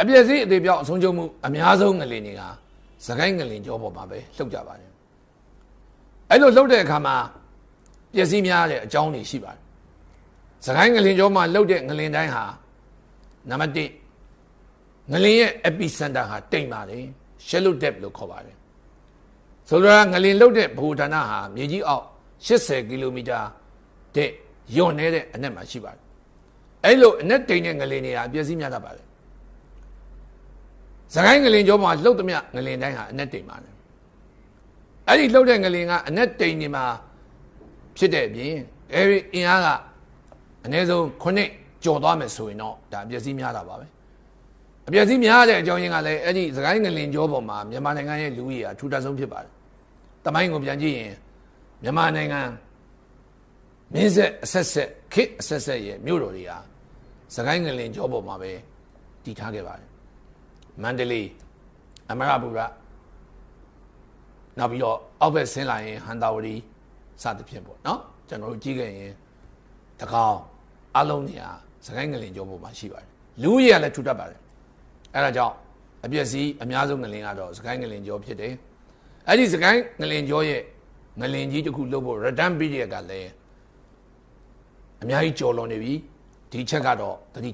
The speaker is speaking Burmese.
အပြည့်စည်အသေးပြောက်အဆုံးချုံမှုအများဆုံးငလင်တွေကစကိုင်းငလင်ကြောပေါ်မှာပဲလှုပ်ကြပါတယ်အဲ့လိုလှုပ်တဲ့အခါမှာပျက်စီးများတဲ့အကြောင်းတွေရှိပါတယ်စကိုင်းငလင်ကြောမှာလှုပ်တဲ့ငလင်တိုင်းဟာနံပါတ်1ငလင်ရဲ့ epicenter ဟာတိမ်ပါတယ် shallow depth လို့ခေါ်ပါတယ်ဆိုတော့ငလင်လှုပ်တဲ့ဗဟိုဌာနဟာမြေကြီးအောက်80ကီလိုမီတာတဲ့ယွန်နေတဲ့အနက်မှာရှိပါတယ်အဲ့လိုအနက်တိမ်တဲ့ငလင်တွေဟာပျက်စီးများတတ်ပါတယ်စကိုင်းငလင်ကြောမှာလှုပ်သမျှငလင်တိုင်းဟာအနက်တိမ်ပါတယ်အဲ့ဒီလှုပ်တဲ့ငလင်ကအနက်တိမ်နေမှာဖြစ်တဲ့အပြင်အဲဒီအင်အားကအနည်းဆုံး9ကျော်သွားမယ်ဆိုရင်တော့ဒါအပျက်စီးများတာပါပဲအပျက်စီးများတဲ့အကြောင်းရင်းကလည်းအဲ့ဒီစကိုင်းငလင်ကြောပေါ်မှာမြန်မာနိုင်ငံရဲ့လူဦးရေအထူးထဆုံးဖြစ်ပါတယ်တမိုင်းကိုပြန်ကြည့်ရင်မြန်မာနိုင်ငံမင်းဆက်အဆက်ဆက်ခေတ်အဆက်ဆက်ရဲ့မြို့တော်တွေဟာစကိုင်းငလင်ကြောပေါ်မှာပဲတည်ထားခဲ့ပါတယ်မန္တလေးအမရပူရနောက်ပြီးတော့အောက်ဘက်ဆင်းလာရင်ဟန်တာဝတီစသဖြင့်ပေါ့နော်ကျွန်တော်တို့ကြည့်ခဲ့ရင်တကောင်းအလုံးနေရာစကိုင်းငလင်ကြောပေါ်မှာရှိပါတယ်လူကြီးကလည်းထူထပ်ပါတယ်အဲဒါကြောင့်အပျက်စီးအများဆုံးငလင်ကတော့စကိုင်းငလင်ကြောဖြစ်တယ်အဲ့ဒီစကိုင်းငလင်ကြောရဲ့ငလင်ကြီးတစ်ခုလုပ်ဖို့ return period ကလည်းအများကြီးကျော်လွန်နေပြီဒီချက်ကတော့တတိ